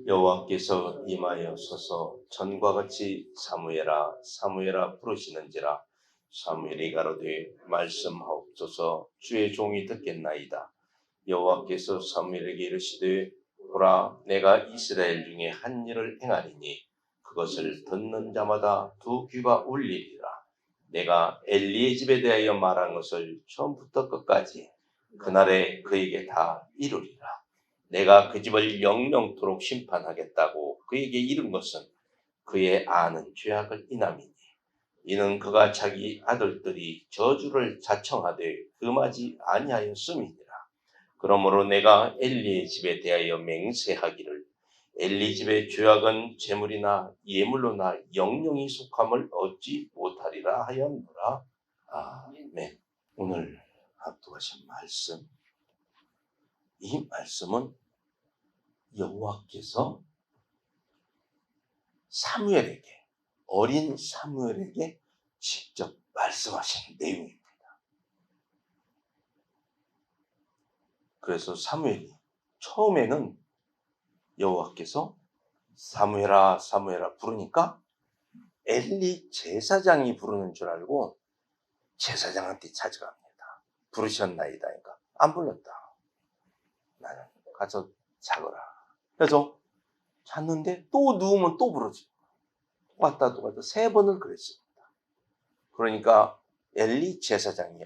여호와께서 임하여 서서 전과 같이 사무엘아 사무엘아 부르시는지라. 사무엘이 가로되 말씀하옵소서, 주의 종이 듣겠나이다. 여호와께서 사무엘에게 이르시되 보라, 내가 이스라엘 중에 한 일을 행하리니 그것을 듣는 자마다 두 귀가 울리리라. 내가 엘리의 집에 대하여 말한 것을 처음부터 끝까지 그날에 그에게 다 이루리라. 내가 그 집을 영영토록 심판하겠다고 그에게 이른 것은 그의 아는 죄악을 인함이니, 이는 그가 자기 아들들이 저주를 자청하되 금하지 아니하였음이니라. 그러므로 내가 엘리의 집에 대하여 맹세하기를, 엘리 집의 죄악은 재물이나 예물로나 영영이 속함을 얻지 못하리라 하였노라. 아멘. 오늘 합독하신 말씀, 이 말씀은 여호와께서 사무엘에게, 어린 사무엘에게 직접 말씀하신 내용입니다. 그래서 사무엘이 처음에는 여호와께서 사무엘아 사무엘아 부르니까 엘리 제사장이 부르는 줄 알고 제사장한테 찾아갑니다. 부르셨나이다. 그러니까 안 불렀다. 나는 가서 자거라. 그래서 잤는데 또 누우면 또 부르지. 또 갔다 3번을 그랬습니다. 그러니까 엘리 제사장이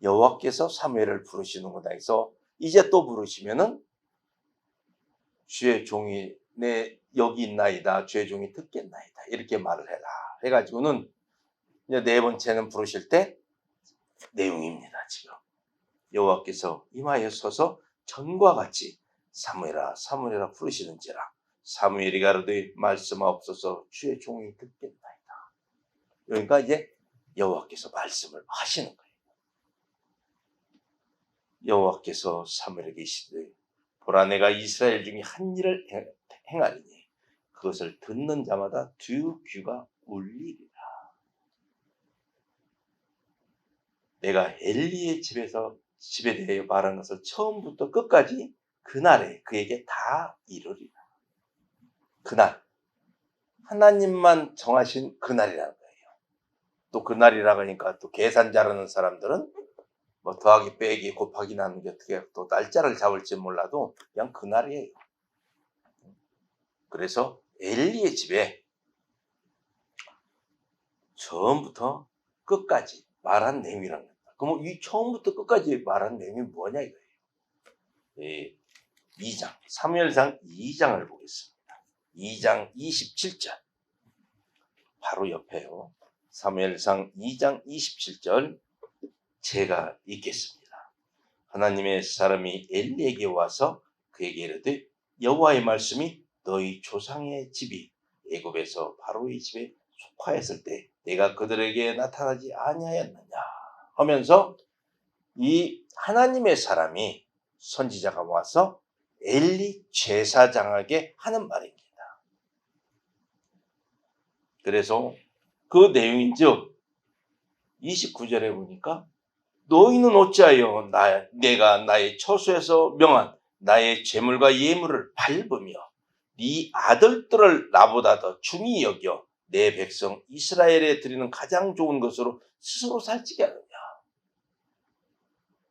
여호와께서 사무엘을 부르시는구나 해서 이제 또 부르시면은 주의 종이 내 여기 있나이다. 주의 종이 듣겠나이다. 이렇게 말을 해라. 해가지고는 이제 4번째는 부르실 때 내용입니다. 지금 여호와께서 임하여 서서 전과 같이 사무엘아 사무엘아 부르시는지라. 사무엘이 가로되 말씀하옵소서, 주의 종이 듣겠나이다. 그러니까 이제 여호와께서 말씀을 하시는 거예요. 여호와께서 사무엘에게 이르시되 보라, 내가 이스라엘 중에 한 일을 행하리니 그것을 듣는 자마다 두 귀가 울리리라. 내가 엘리의 집에 대하여 말한 것을 처음부터 끝까지 그날에 그에게 다 이루리라. 그날, 하나님만 정하신 그날이라는 거예요. 또 그날이라고 하니까 또 계산 잘하는 사람들은 뭐 더하기 빼기 곱하기 나누기 어떻게 또 날짜를 잡을지 몰라도 그냥 그날이에요. 그래서 엘리의 집에 처음부터 끝까지 말한 내용이란 겁니다. 그럼 이 처음부터 끝까지 말한 내용이 뭐냐 이거예요. 2장, 사무엘상 2장을 보겠습니다. 2장 27절. 바로 옆에요. 사무엘상 2장 27절 제가 읽겠습니다. 하나님의 사람이 엘리에게 와서 그에게 이르되 여호와의 말씀이 너희 조상의 집이 애굽에서 바로의 집에 속하였을 때 내가 그들에게 나타나지 아니하였느냐 하면서 이 하나님의 사람이 선지자가 와서 엘리 제사장에게 하는 말입니다. 그래서 그 내용인즉 29절에 보니까 너희는 어찌하여 내가 나의 처소에서 명한 나의 재물과 예물을 밟으며 네 아들들을 나보다 더 중히 여겨 내 백성 이스라엘에 드리는 가장 좋은 것으로 스스로 살찌게 하느냐.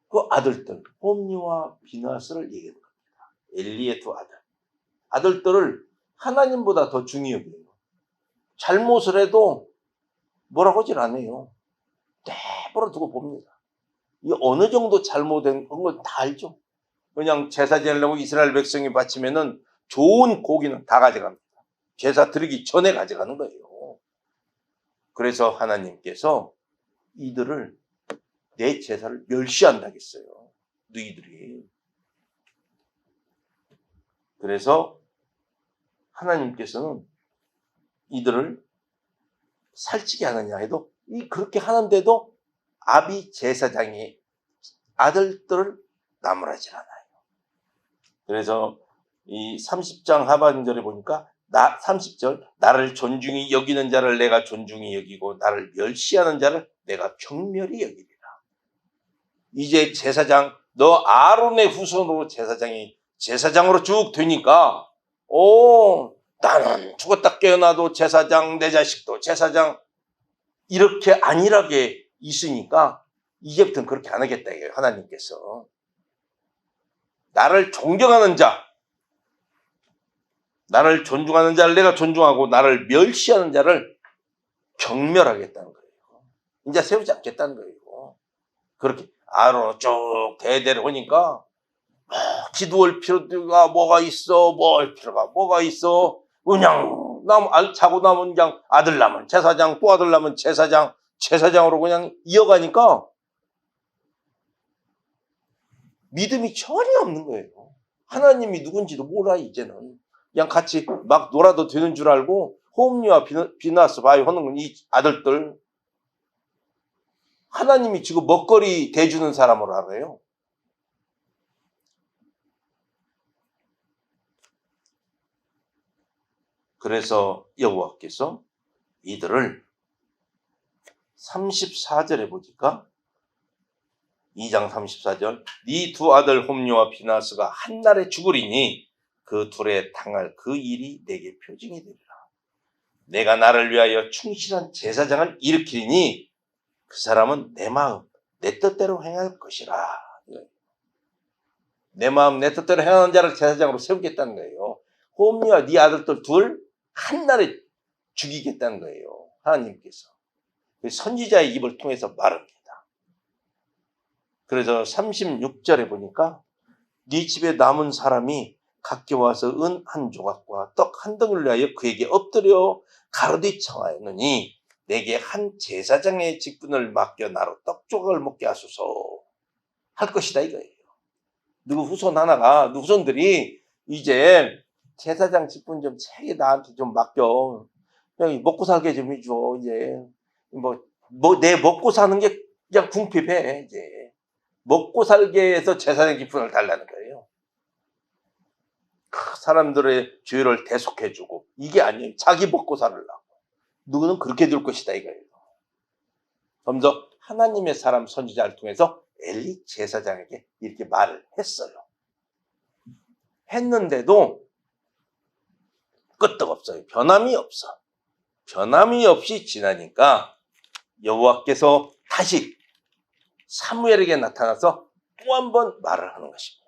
그 아들들 홈니와 비나스를 얘기하는 겁니다. 엘리의 두 아들들을 하나님보다 더 중히 여겨요. 잘못을 해도 뭐라고 하질 않아요. 내버려 두고 봅니다. 이 어느 정도 잘못된 건 다 알죠. 그냥 제사 지내려고 이스라엘 백성이 바치면은 좋은 고기는 다 가져갑니다. 제사 드리기 전에 가져가는 거예요. 그래서 하나님께서 이들을 내 제사를 멸시한다겠어요. 너희들이. 그래서 하나님께서는 이들을 살찌게 하느냐 해도 그렇게 하는데도 아비 제사장이 아들들을 나무라지 않아요. 그래서 이 30장 하반절에 보니까 30절 나를 존중히 여기는 자를 내가 존중히 여기고 나를 멸시하는 자를 내가 경멸히 여기리라. 이제 제사장 너 아론의 후손으로 제사장으로 쭉 되니까 나는 죽었다 깨어나도 제사장, 내 자식도 제사장, 이렇게 안일하게 있으니까 이제부터는 그렇게 안 하겠다 이거예요. 하나님께서 나를 존경하는 자, 나를 존중하는 자를 내가 존중하고 나를 멸시하는 자를 경멸하겠다는 거예요. 이제 세우지 않겠다는 거예요. 그렇게 아론은 쭉 대대를 오니까 기도할 필요가 뭐가 있어, 뭐 할 필요가 뭐가 있어. 그냥 자고 남은 그냥 아들 남은 제사장, 또 아들 남은 제사장, 제사장으로 그냥 이어가니까 믿음이 전혀 없는 거예요. 하나님이 누군지도 몰라. 이제는 그냥 같이 막 놀아도 되는 줄 알고 홈리와 비나스 바이 하는 이 아들들, 하나님이 지금 먹거리 대주는 사람으로 알아요. 그래서 여호와께서 이들을 34절에 보니까 2장 34절 네 두 아들 홈리와 비나스가 한날에 죽으리니 그 둘에 당할 그 일이 내게 표징이 되리라. 내가 나를 위하여 충실한 제사장을 일으키니 그 사람은 내 마음 내 뜻대로 행할 것이라. 내 마음 내 뜻대로 행하는 자를 제사장으로 세우겠다는 거예요. 홈리와 네 아들들 둘 한날에 죽이겠다는 거예요. 하나님께서 선지자의 입을 통해서 말합니다. 그래서 36절에 보니까 네 집에 남은 사람이 각기 와서 은 한 조각과 떡 한 덩을 위하여 그에게 엎드려 가로되 청하였느니 내게 한 제사장의 직분을 맡겨 나로 떡 조각을 먹게 하소서 할 것이다 이거예요. 누구 후손들이 이제 제사장 직분 좀 세게 나한테 좀 맡겨. 그냥 먹고 살게 좀 해줘. 이제 내 먹고 사는 게 그냥 궁핍해. 이제 먹고 살게 해서 제사장 직분을 달라는 거예요. 사람들의 죄를 대속해주고 이게 아니에요. 자기 먹고 살으려고. 누구는 그렇게 될 것이다 이거예요. 먼저 하나님의 사람 선지자를 통해서 엘리 제사장에게 이렇게 말을 했어요. 했는데도 끄떡없어요. 변함이 없어. 변함이 없이 지나니까 여호와께서 다시 사무엘에게 나타나서 또 한 번 말을 하는 것입니다.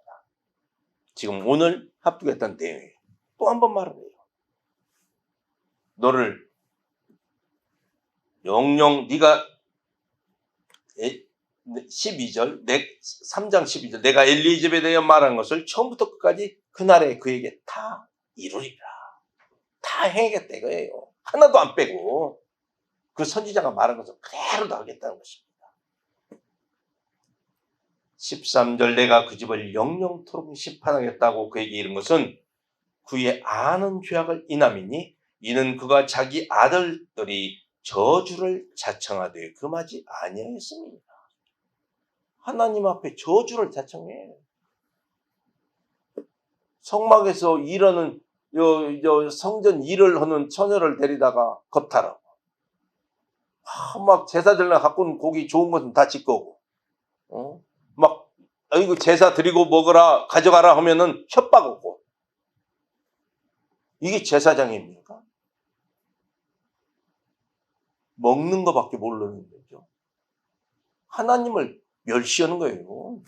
지금 오늘 합독했던 내용이에요. 또 한 번 말을 해요. 너를 영영 네가 12절 3장 12절 내가 엘리의 집에 대해 말한 것을 처음부터 끝까지 그날에 그에게 다 이루리라. 다 행하겠다 이거예요. 하나도 안 빼고 그 선지자가 말한 것을 그대로 다 하겠다는 것입니다. 13절 내가 그 집을 영영토록 심판하겠다고 그에게 이른 것은 그의 아는 죄악을 인함이니 이는 그가 자기 아들들이 저주를 자청하되 금하지 아니하였습니다. 하나님 앞에 저주를 자청해. 성막에서 일하는 성전 일을 하는 처녀를 데리다가 겁탈하고 막 제사들날 갖고 온 고기 좋은 것은 다 짓거고 막 이거 제사 드리고 먹으라 가져가라 하면은 협박하고 이게 제사장입니까? 먹는 것밖에 모르는 거죠. 하나님을 멸시하는 거예요.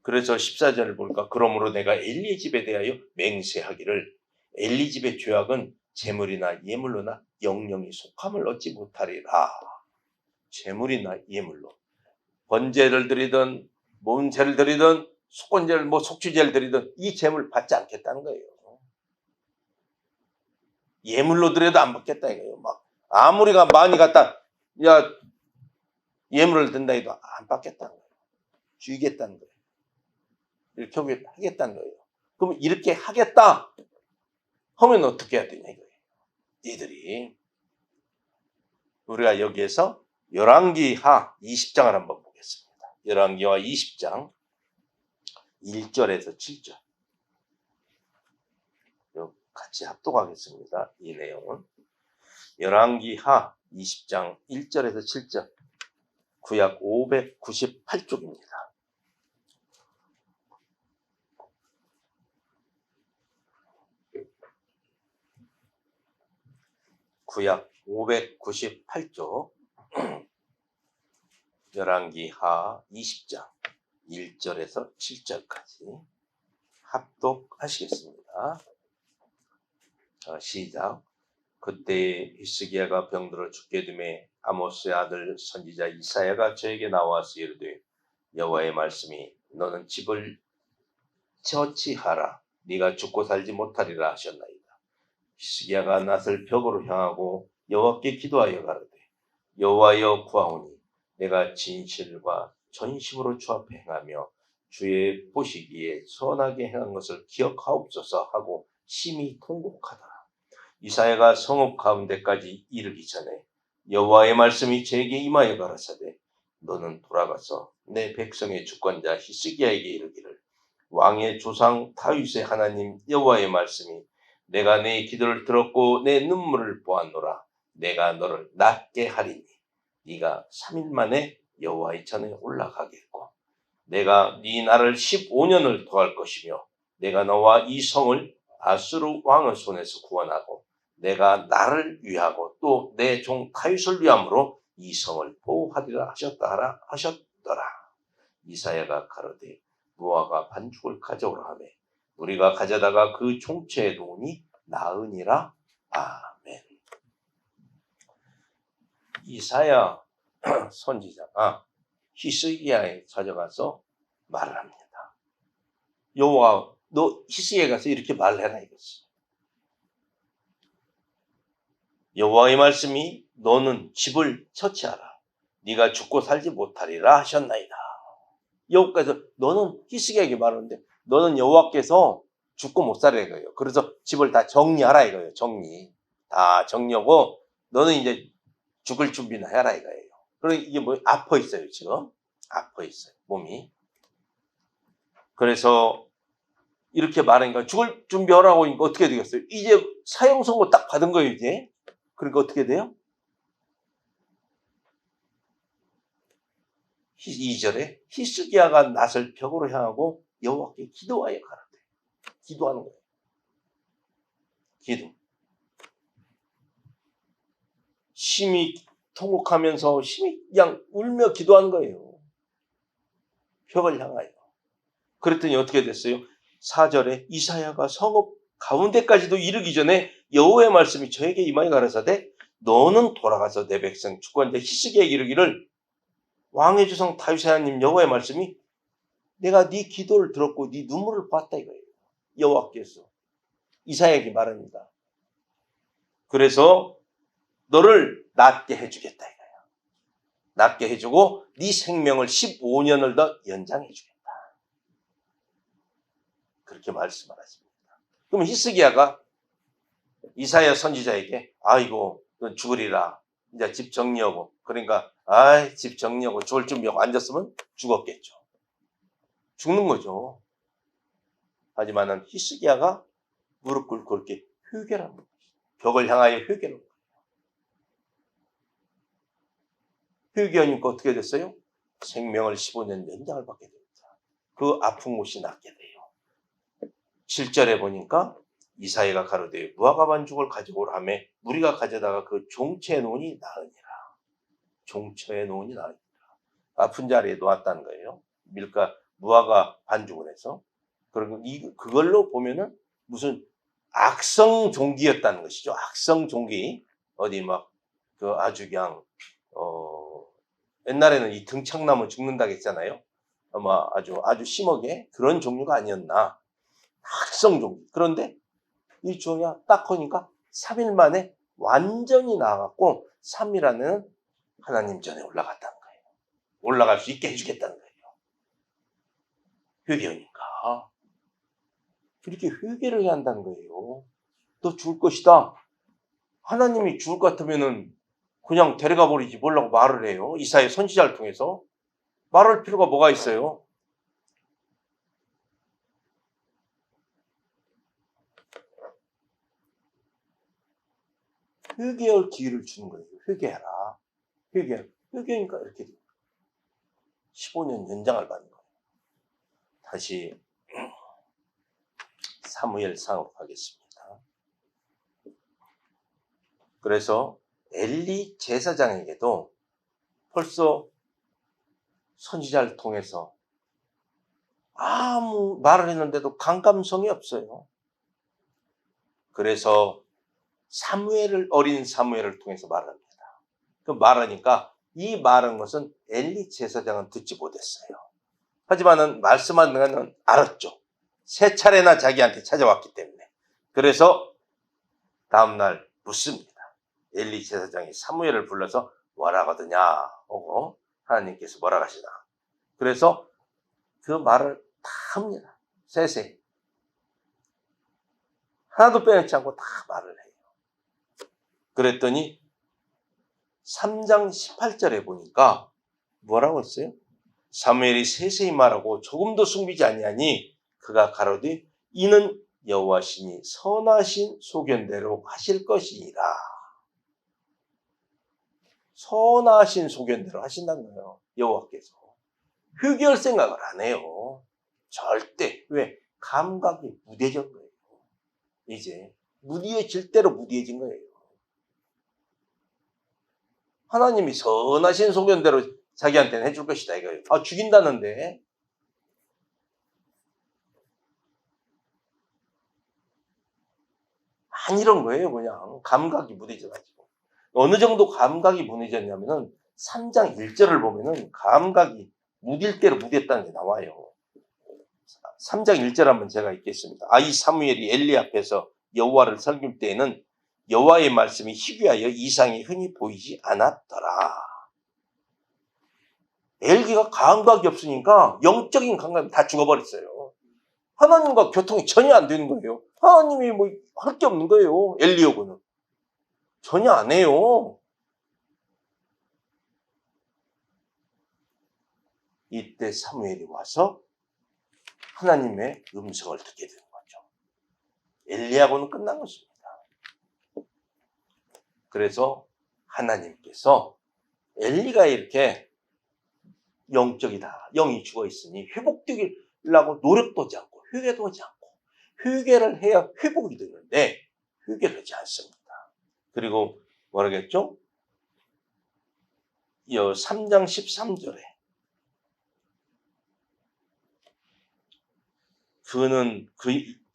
그래서 14절을 볼까? 그러므로 내가 엘리 집에 대하여 맹세하기를 엘리 집의 죄악은 제물이나 예물로나 영영이 속함을 얻지 못하리라. 제물이나 예물로 번제를 드리든 몸제를 드리든 속건제를 속주제를 드리든 이 제물 받지 않겠다는 거예요. 예물로 드려도 안 받겠다 이거예요. 막 아무리가 많이 갖다 예물을 든다 해도 안 받겠다는 거예요. 주의겠다는 거예요. 이렇게 하겠다는 거예요. 그럼 이렇게 하겠다 하면 어떻게 해야 되냐 이거예요. 이들이 우리가 여기에서 열왕기하 20장을 한번 보겠습니다. 열왕기하 20장 1절에서 7절 같이 합독하겠습니다. 이 내용은 열왕기하 20장 1절에서 7절 구약 598쪽입니다. 구약 598쪽 열왕기하 20장 1절에서 7절까지 합독하시겠습니다. 시작. 그때 히스기야가 병들어 죽게 되매 아모스의 아들 선지자 이사야가 저에게 나와서 이르되 여호와의 말씀이 너는 집을 처치하라 네가 죽고 살지 못하리라 하셨나이다. 히스기야가 낯을 벽으로 향하고 여호와께 기도하여 가로되 여호와여 구하오니 내가 진실과 전심으로 주 앞에 행하며 주의 보시기에 선하게 행한 것을 기억하옵소서 하고 심히 통곡하더라. 이사야가 성읍 가운데까지 이르기 전에 여호와의 말씀이 제게 임하여 가라사대 너는 돌아가서 내 백성의 주권자 히스기야에게 이르기를 왕의 조상 다윗의 하나님 여호와의 말씀이 내가 내 기도를 들었고 내 눈물을 보았노라. 내가 너를 낫게 하리니 네가 3일 만에 여호와의 전에 올라가겠고 내가 네 나를 15년을 더할 것이며 내가 너와 이 성을 아수르 왕의 손에서 구원하고 내가 나를 위하고 또 내 종 다윗을 위함으로 이 성을 보호하리라 하셨더라. 이사야가 가로되 무화과 반죽을 가져오라 하매 우리가 가져다가 그 총체에 놓으니 나으니라. 아멘. 이사야 선지자가 히스기야에 찾아가서 말을 합니다. 여호와 너 히스기야에 가서 이렇게 말해라 이거지. 여호와의 말씀이 너는 집을 처치하라 네가 죽고 살지 못하리라 하셨나이다. 여호와께서 너는 히스기야에게 말하는데 너는 여호와께서 죽고 못 살아 이거예요. 그래서 집을 다 정리하라 이거예요. 정리 다 정리하고 너는 이제 죽을 준비나 해라 이거예요. 그러니 이게 뭐 아파 있어요 지금 아파 있어요 몸이. 그래서 이렇게 말하니까 죽을 준비하라고 하니까 어떻게 되겠어요? 이제 사형 선고 딱 받은 거예요 이제. 그러니까 어떻게 돼요? 2절에 히스기야가 낯을 벽으로 향하고 여호와께 기도하여 가라되. 기도하는 거예요. 기도. 심히 통곡하면서 심히 그냥 울며 기도하는 거예요. 벽을 향하여. 그랬더니 어떻게 됐어요? 4절에 이사야가 성읍 가운데까지도 이르기 전에 여호와의 말씀이 저에게 임하여 가라사대 너는 돌아가서 내 백성 주권자 히스기야에게 이르기를 왕의 조상 다윗의 하나님 여호와의 말씀이 내가 네 기도를 들었고 네 눈물을 봤다 이거예요. 여호와께서 이사야에게 말합니다. 그래서 너를 낫게 해주겠다 이거예요. 낫게 해주고 네 생명을 15년을 더 연장해 주겠다. 그렇게 말씀을 하십니다. 그럼 히스기야가 이사야 선지자에게 아이고 넌 죽으리라. 이제 집 정리하고 그러니까 집 정리하고 죽을 준비하고 앉았으면 죽었겠죠. 죽는 거죠. 하지만은 히스기야가 무릎 꿇고 이렇게 회개하는 거죠. 벽을 향하여 회개하는 거예요. 회개하니까 어떻게 됐어요? 생명을 15년 연장을 받게 됩니다. 그 아픈 곳이 낫게 돼요. 7절에 보니까 이사야가 가로되 무화과 반죽을 가져오라 하며 우리가 가져다가 그 종처에 놓으니 나으니라. 종처에 놓으니 나으니라. 아픈 자리에 놓았다는 거예요. 무화과 반죽을 해서. 그리고 그걸로 보면은 무슨 악성 종기였다는 것이죠. 악성 종기. 어디 막 그 아주 그냥 옛날에는 이 등창나무 죽는다고 했잖아요. 아마 아주 심하게 그런 종류가 아니었나. 악성 종기. 그런데 이 종이가 딱 하니까 3일 만에 완전히 나아갔고 3일 안에는 하나님 전에 올라갔다는 거예요. 올라갈 수 있게 해주겠다는 거예요. 회개하니까. 이렇게 회개를 해야 한다는 거예요. 너 죽을 것이다. 하나님이 죽을 것 같으면은 그냥 데려가 버리지 뭐라고 말을 해요. 이사야 선지자를 통해서. 말할 필요가 뭐가 있어요. 회개할 기회를 주는 거예요. 회개해라. 회개하니까 이렇게 돼요. 15년 연장을 받는 거예요. 다시 사무엘상으로 가겠습니다. 그래서 엘리 제사장에게도 벌써 선지자를 통해서 아무 말을 했는데도 강감성이 없어요. 그래서 어린 사무엘을 통해서 말합니다. 그 말하니까 이 말한 것은 엘리 제사장은 듣지 못했어요. 하지만은 말씀하는 것은 알았죠. 세 차례나 자기한테 찾아왔기 때문에. 그래서 다음날 묻습니다. 엘리 제사장이 사무엘을 불러서 뭐라 하거든요. 하나님께서 뭐라 하시나. 그래서 그 말을 다 합니다. 세세히. 하나도 빼놓지 않고 다 말을 해요. 그랬더니 3장 18절에 보니까 뭐라고 했어요? 사무엘이 세세히 말하고 조금도 숨기지 아니하니 그가 가로되 이는 여호와시니 선하신 소견대로 하실 것이니라. 선하신 소견대로 하신다는 거예요. 여호와께서. 휘결 생각을 안 해요. 절대. 왜? 감각이 무뎌진 거예요. 이제 무뎌질 대로 무뎌진 거예요. 하나님이 선하신 소견대로 자기한테는 해줄 것이다 이거예요. 죽인다는데. 안 이런 거예요. 그냥 감각이 무뎌져가지고. 어느 정도 감각이 무뎌졌냐면은 3장 1절을 보면은 감각이 무딜 대로 무뎠다는 게 나와요. 3장 1절 한번 제가 읽겠습니다. 이 사무엘이 엘리 앞에서 여호와를 섬길 때에는 여호와의 말씀이 희귀하여 이상이 흔히 보이지 않았더라. 엘리가 감각이 없으니까 영적인 감각이 다 죽어버렸어요. 하나님과 교통이 전혀 안 되는 거예요. 하나님이 뭐 할 게 없는 거예요. 엘리야고는 전혀 안 해요. 이때 사무엘이 와서 하나님의 음성을 듣게 되는 거죠. 엘리야고는 끝난 것입니다. 그래서 하나님께서 엘리가 이렇게 영적이다, 영이 죽어 있으니 회복되려고 노력도 하지 않고 회개도 하지 않고 회개를 해야 회복이 되는데 회개를 하지 않습니다. 그리고 뭐라겠죠? 3장 13절에 그는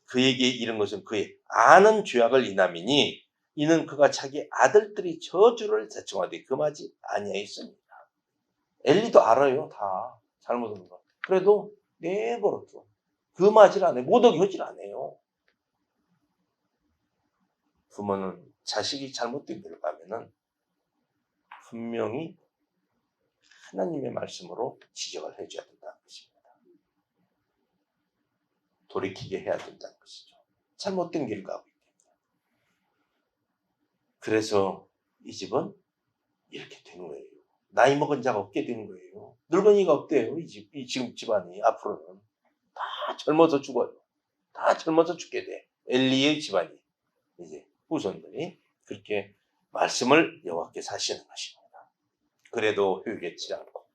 그에게 이른 것은 그의 아는 죄악을 인함이니 이는 그가 자기 아들들이 저주를 자청하되 금하지 아니하였습니다. 엘리도 알아요. 다 잘못한 거. 그래도 내버려둬. 금하질 않아요. 못 어기질 않아요. 부모는 자식이 잘못된 길을 가면은 분명히 하나님의 말씀으로 지적을 해줘야 된다는 것입니다. 돌이키게 해야 된다는 것이죠. 잘못된 길을 가고 있기 때문에. 그래서 이 집은 이렇게 된 거예요. 나이 먹은 자가 없게 된 거예요. 늙은이가 없대요. 지금 집안이 앞으로는 다 젊어서 죽어요. 다 젊어서 죽게 돼. 엘리의 집안이 이제 후손들이 그렇게 말씀을 여호와께서 하시는 것입니다. 그래도 회개치 않고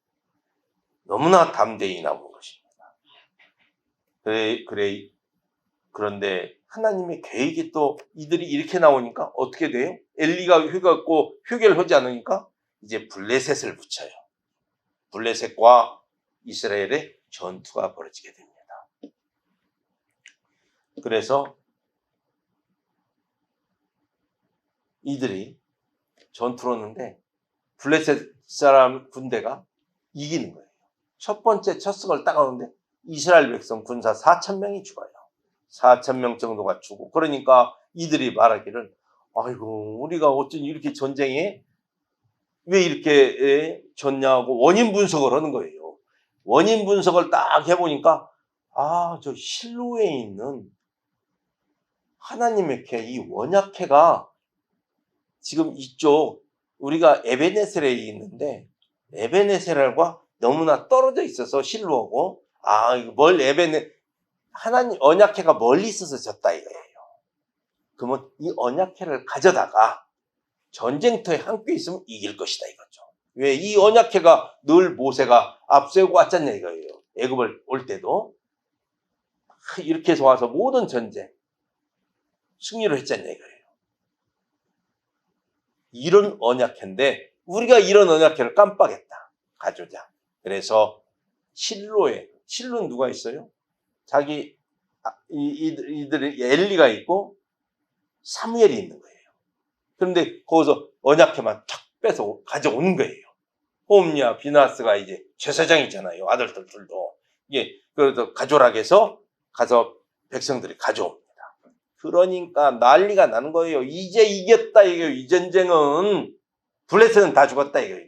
너무나 담대히 나온 것입니다. 그런데 하나님의 계획이 또 이들이 이렇게 나오니까 어떻게 돼요? 엘리가 회개했고 회개를 하지 않으니까 이제 블레셋을 붙여요. 블레셋과 이스라엘의 전투가 벌어지게 됩니다. 그래서 이들이 전투를 하는데 블레셋 사람 군대가 이기는 거예요. 첫 번째 첫 승을 따가는데 이스라엘 백성 군사 4,000명이 죽어요. 4,000명 정도가 죽고 그러니까 이들이 말하기를 아이고 우리가 어쩐 이렇게 전쟁에 왜 이렇게 졌냐고 원인 분석을 하는 거예요. 원인 분석을 딱 해보니까 저 실로에 있는 하나님의 캐, 이 원약캐가 지금 이쪽 우리가 에베네셀에 있는데 에베네셀과 너무나 떨어져 있어서 실로하고 하나님 언약캐가 멀리 있어서 졌다 이거예요. 그러면 이 언약캐를 가져다가 전쟁터에 함께 있으면 이길 것이다 이거죠. 왜? 이 언약캐가 늘 모세가 앞세우고 왔잖냐 이거예요. 애굽을 올 때도 이렇게 해서 와서 모든 전쟁 승리를 했잖냐 이거예요. 이런 언약회인데 우리가 이런 언약회를 깜빡했다. 가져자. 그래서 실로는 누가 있어요? 자기 이들이 엘리가 있고 사무엘이 있는 거예요. 그런데 거기서 언약회만 탁 빼서 가져오는 거예요. 홈리와 비나스가 이제 제사장이잖아요. 아들들 둘도. 그래서 가져오라 해서 가서 백성들이 가져옵니다. 그러니까 난리가 나는 거예요. 이제 이겼다 이거예요. 이 전쟁은 블레셋은 다 죽었다 이거예요.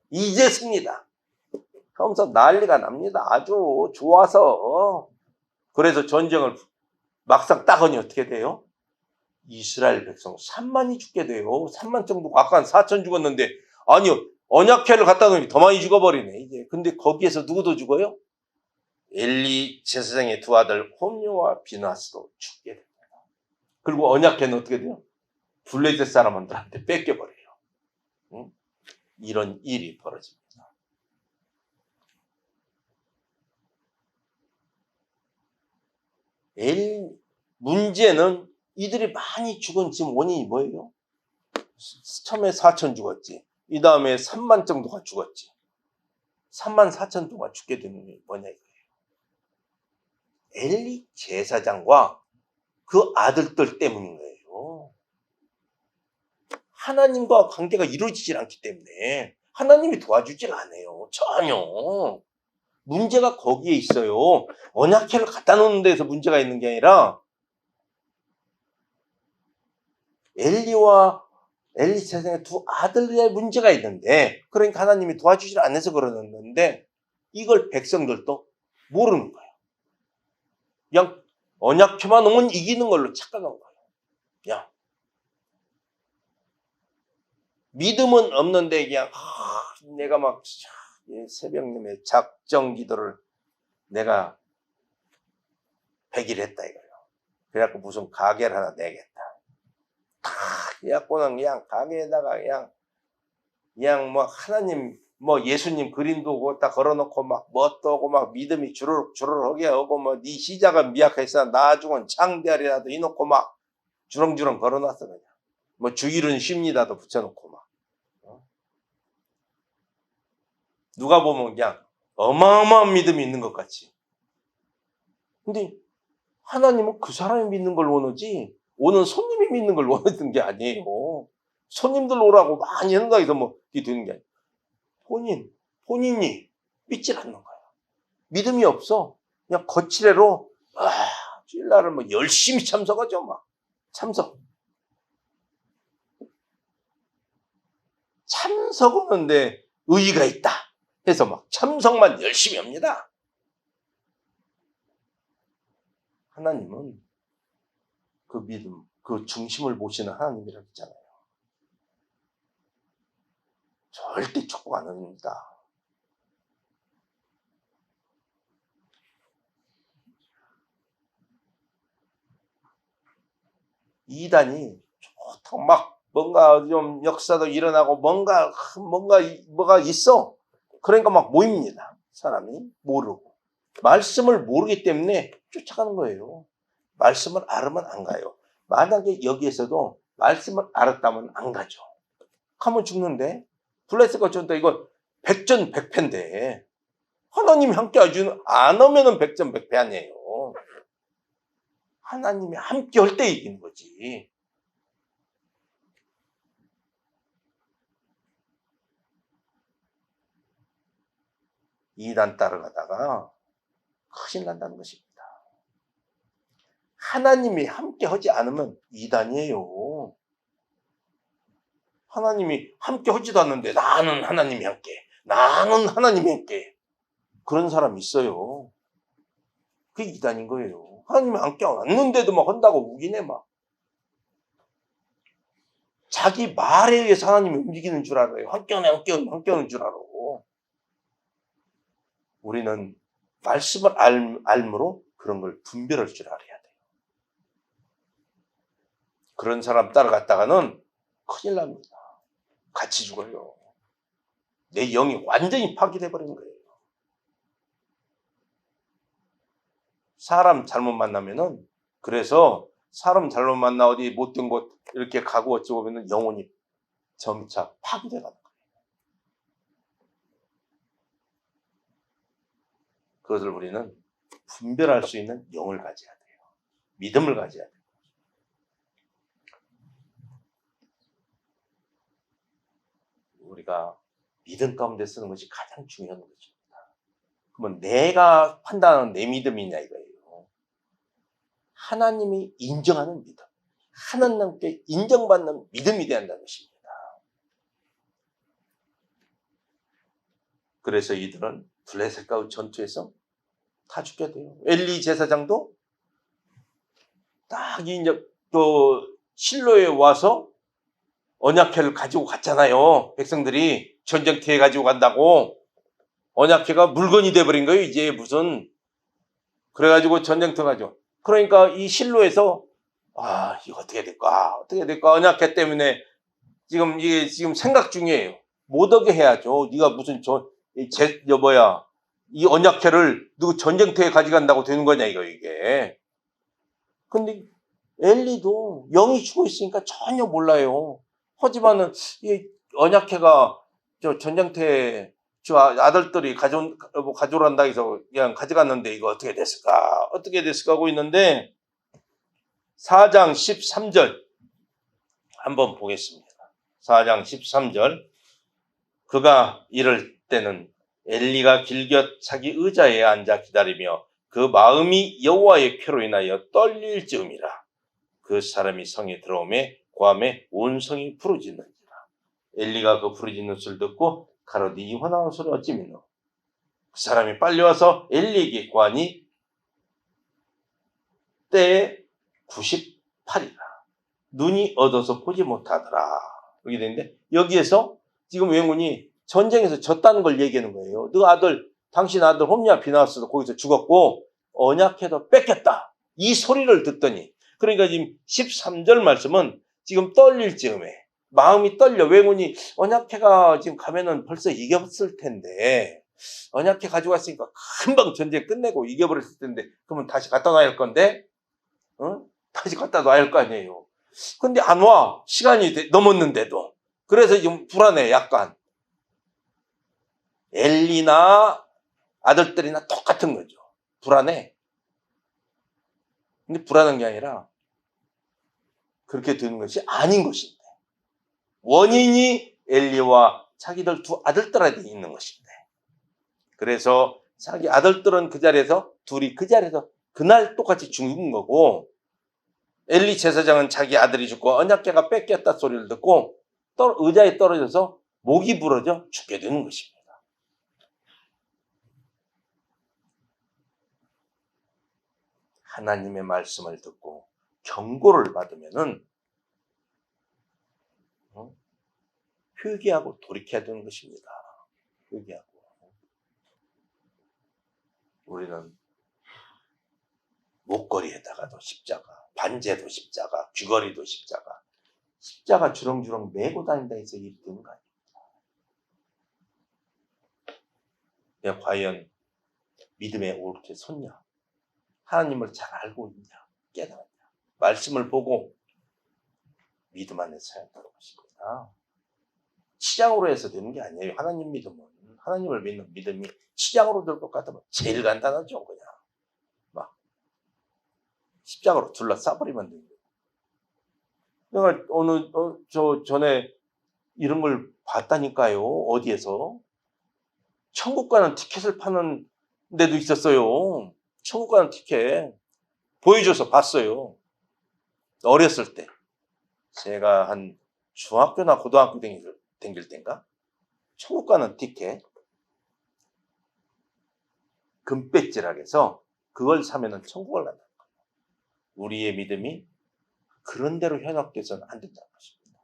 이제 승리다. 하면서 난리가 납니다. 아주 좋아서. 그래서 전쟁을 막상 따거니 어떻게 돼요? 이스라엘 백성 3만이 죽게 돼요. 3만 정도가 아까 4천 죽었는데 아니요. 언약회를 갖다 놓으니 더 많이 죽어버리네. 이제 근데 거기에서 누구도 죽어요? 엘리 제사장의 두 아들 홈리와 비나스도 죽게 됩니다. 그리고 언약회는 어떻게 돼요? 블레셋 사람들한테 뺏겨버려요. 응? 이런 일이 벌어집니다. 문제는 이들이 많이 죽은 지금 원인이 뭐예요? 처음에 4천 죽었지. 이 다음에 3만 정도가 죽었지. 3만 4천 동안 죽게 되는 게 뭐냐 이거예요. 엘리 제사장과 그 아들들 때문인 거예요. 하나님과 관계가 이루어지질 않기 때문에 하나님이 도와주질 않아요. 전혀. 문제가 거기에 있어요. 언약회를 갖다 놓는 데서 문제가 있는 게 아니라 엘리 세상에 두 아들의 문제가 있는데 그러니까 하나님이 도와주질 않아서 그러는데 이걸 백성들도 모르는 거예요. 그냥 언약회만 오면 이기는 걸로 착각한 거예요. 그냥 믿음은 없는데 그냥 내가 막 새벽님의 작정 기도를 내가 100일 했다 이거예요. 그래갖고 무슨 가게를 하나 내겠다. 그래갖고는 그냥 가게에다가 그냥 뭐 하나님 뭐 예수님 그림도 거기다 걸어놓고 막 뭣도 오고 막 믿음이 주르륵 하고 뭐 네 시작은 미약해서 나중은 창대하리라도 해놓고 막 주렁주렁 걸어놨어 그냥. 뭐 주일은 쉽니다도 붙여놓고 막. 누가 보면 그냥 어마어마한 믿음이 있는 것 같이. 근데 하나님은 그 사람이 믿는 걸 원하지 오는 손님이 믿는 걸 원하는 게 아니에요. 손님들 오라고 많이 한다 해서 뭐 이게 되는 게 아니에요. 본인이 믿질 않는 거예요. 믿음이 없어. 그냥 거칠애로 주일날을 뭐 열심히 참석하죠. 막 참석하는데 의의가 있다 해서 막 참석만 열심히 합니다. 하나님은 그 믿음, 그 중심을 보시는 하나님이라고 했잖아요. 절대 축복 안 합니다. 이단이 좋다고 막 뭔가 좀 역사도 일어나고 뭐가 있어. 그러니까 막 모입니다. 사람이 모르고. 말씀을 모르기 때문에 쫓아가는 거예요. 말씀을 알으면 안 가요. 만약에 여기에서도 말씀을 알았다면 안 가죠. 가면 죽는데 블레셋과 전다 이건 백전백패인데 하나님이 함께 안 하면은 백전백패 아니에요. 하나님이 함께 할 때 이기는 거지. 이단 따라가다가 큰일 난다는 것입니다. 하나님이 함께 하지 않으면 이단이에요. 하나님이 함께 하지도 않는데 나는 하나님이 함께, 나는 하나님이 함께. 그런 사람이 있어요. 그게 이단인 거예요. 하나님이 함께 안 왔는데도 막 한다고 우기네 막. 자기 말에 의해서 하나님이 움직이는 줄 알아요. 함께 하는 줄 알아. 우리는 말씀을 알므로 그런 걸 분별할 줄 알아야 돼요. 그런 사람 따라갔다가는 큰일 납니다. 같이 죽어요. 내 영이 완전히 파괴돼 버린 거예요. 사람 잘못 만나면은 그래서 사람 잘못 만나 어디 못된 곳 이렇게 가고 어쩌고 보면은 영혼이 점차 파괴돼 가는 거예요. 그것을 우리는 분별할 수 있는 영을 가져야 돼요. 믿음을 가져야 돼요. 우리가 믿음 가운데 쓰는 것이 가장 중요한 것입니다. 그러면 내가 판단하는 내 믿음이냐 이거예요. 하나님이 인정하는 믿음, 하나님께 인정받는 믿음이 돼야 한다는 것입니다. 그래서 이들은 블레셋과의 전투에서 다 죽게 돼요. 엘리 제사장도 딱 이제 실로에 와서 언약궤를 가지고 갔잖아요. 백성들이 전쟁터에 가지고 간다고. 언약궤가 물건이 돼버린 거예요. 이제 무슨. 그래가지고 전쟁터 가지고. 그러니까 이 실로에서 이거 어떻게 될까? 어떻게 될까? 언약궤 때문에 이게 지금 생각 중이에요. 못 오게 해야죠. 네가 무슨 이 언약궤를 누구 전쟁터에 가져간다고 되는 거냐 이게. 근데 엘리도 영이 죽어 있으니까 전혀 몰라요. 하지만은 이 언약궤가 저 전쟁터에 저 아들들이 가져오란다 해서 그냥 가져갔는데 이거 어떻게 됐을까 하고 있는데 4장 13절 한번 보겠습니다. 4장 13절 그가 이럴 때는 엘리가 길곁 자기 의자에 앉아 기다리며 그 마음이 여호와의 표로 인하여 떨릴 즈음이라. 그 사람이 성에 들어오매 고함에 온 성이 부르짖는지라. 엘리가 그 부르짖는 소리를 듣고 가로디 이혼하는 소리 어찌미노. 그 사람이 빨리 와서 엘리에게 고하니 때에 98이라. 눈이 어두워서 보지 못하더라. 이렇게 되는데 여기에서 지금 외문이 전쟁에서 졌다는 걸 얘기하는 거예요. 당신 아들 홈리아 비나스도 거기서 죽었고 언약궤도 뺏겼다. 이 소리를 듣더니 그러니까 지금 13절 말씀은 지금 떨릴 즈음에 마음이 떨려. 외문이 언약궤가 지금 가면은 벌써 이겼을 텐데 언약궤 가지고 왔으니까 금방 전쟁 끝내고 이겨버렸을 텐데 그러면 다시 갖다 놔야 할 건데 다시 갖다 놔야 할 거 아니에요. 근데 안 와. 시간이 넘었는데도. 그래서 지금 불안해 약간. 엘리나 아들들이나 똑같은 거죠. 불안해. 근데 불안한 게 아니라 그렇게 되는 것이 아닌 것인데 원인이 엘리와 자기들 두 아들들한테 있는 것인데 그래서 자기 아들들은 그 자리에서 둘이 그 자리에서 그날 똑같이 죽은 거고 엘리 제사장은 자기 아들이 죽고 언약궤가 뺏겼다 소리를 듣고 의자에 떨어져서 목이 부러져 죽게 되는 것입니다. 하나님의 말씀을 듣고 경고를 받으면은 회개하고 돌이켜야 되는 것입니다. 회개하고. 우리는 목걸이에다가도 십자가, 반제도 십자가, 귀걸이도 십자가 주렁주렁 메고 다닌다 해서 일이 되는 거 아닙니다. 내가 과연 믿음에 옳게 섰냐? 하나님을 잘 알고 있냐? 깨달았냐? 말씀을 보고 믿음 안에 서야 한다는 것입니다. 치장으로 해서 되는 게 아니에요. 하나님 믿음은. 하나님을 믿는 믿음이 치장으로 될 것 같으면 제일 간단하죠. 그냥 막 십자가로 둘러싸버리면 됩니다. 내가 전에 이런 걸 봤다니까요. 어디에서. 천국 가는 티켓을 파는 데도 있었어요. 천국 가는 티켓. 보여줘서 봤어요. 어렸을 때. 제가 한 중학교나 고등학교 다닐 때인가? 천국 가는 티켓. 금배지락해서 그걸 사면은 천국을 간다는 거예요. 우리의 믿음이 그런 대로 현혹돼서는 안 된다는 것입니다.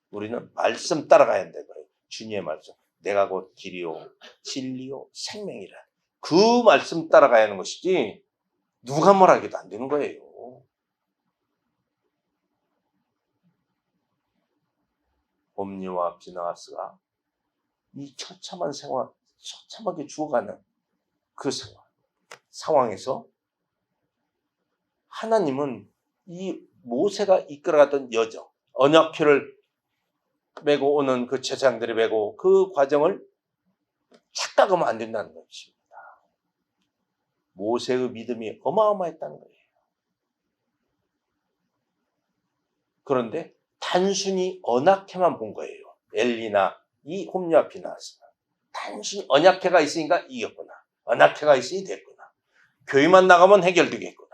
우리는 말씀 따라가야 한다는 거예요. 주님의 말씀. 내가 곧 길이요, 진리요, 생명이라. 그 말씀 따라가야 하는 것이지 누가 뭐라 해도 안 되는 거예요. 옴니와 비나하스가 이 처참하게 죽어가는 그 상황에서 하나님은 이 모세가 이끌어가던 여정, 언약궤를 메고 오는 그 제사장들이 메고 그 과정을 착각하면 안 된다는 것입니다. 모세의 믿음이 어마어마했다는 거예요. 그런데 단순히 언약회만 본 거예요. 엘리나 이 홈리와 비나스는 단순히 언약회가 있으니까 이겼구나. 언약회가 있으니 됐구나. 교회만 나가면 해결되겠구나.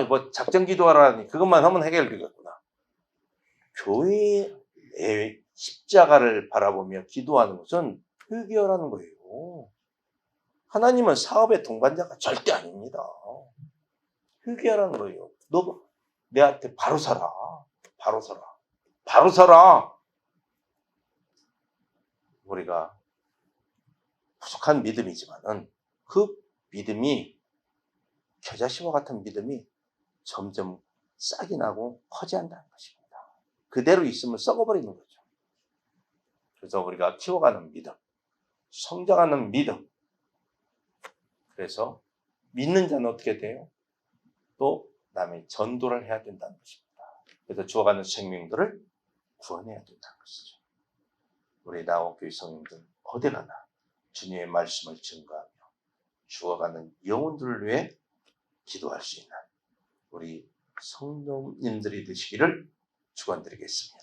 뭐 작전 기도하라니 그것만 하면 해결되겠구나. 교회의 십자가를 바라보며 기도하는 것은 회개하라는 거예요. 하나님은 사업의 동반자가 절대 아닙니다. 회개하라는 거예요. 너 내한테 바로 서라. 바로 서라. 바로 서라. 우리가 부족한 믿음이지만은 그 믿음이 겨자씨와 같은 믿음이 점점 싹이 나고 커지한다는 것입니다. 그대로 있으면 썩어버리는 거죠. 그래서 우리가 키워가는 믿음, 성장하는 믿음. 그래서 믿는 자는 어떻게 돼요? 또 남의 전도를 해야 된다는 것입니다. 그래서 죽어가는 생명들을 구원해야 된다는 것이죠. 우리 나옥교회 성인들 어디 가나 주님의 말씀을 증거하며 죽어가는 영혼들을 위해 기도할 수 있는 우리 성도님들이 되시기를 축원드리겠습니다.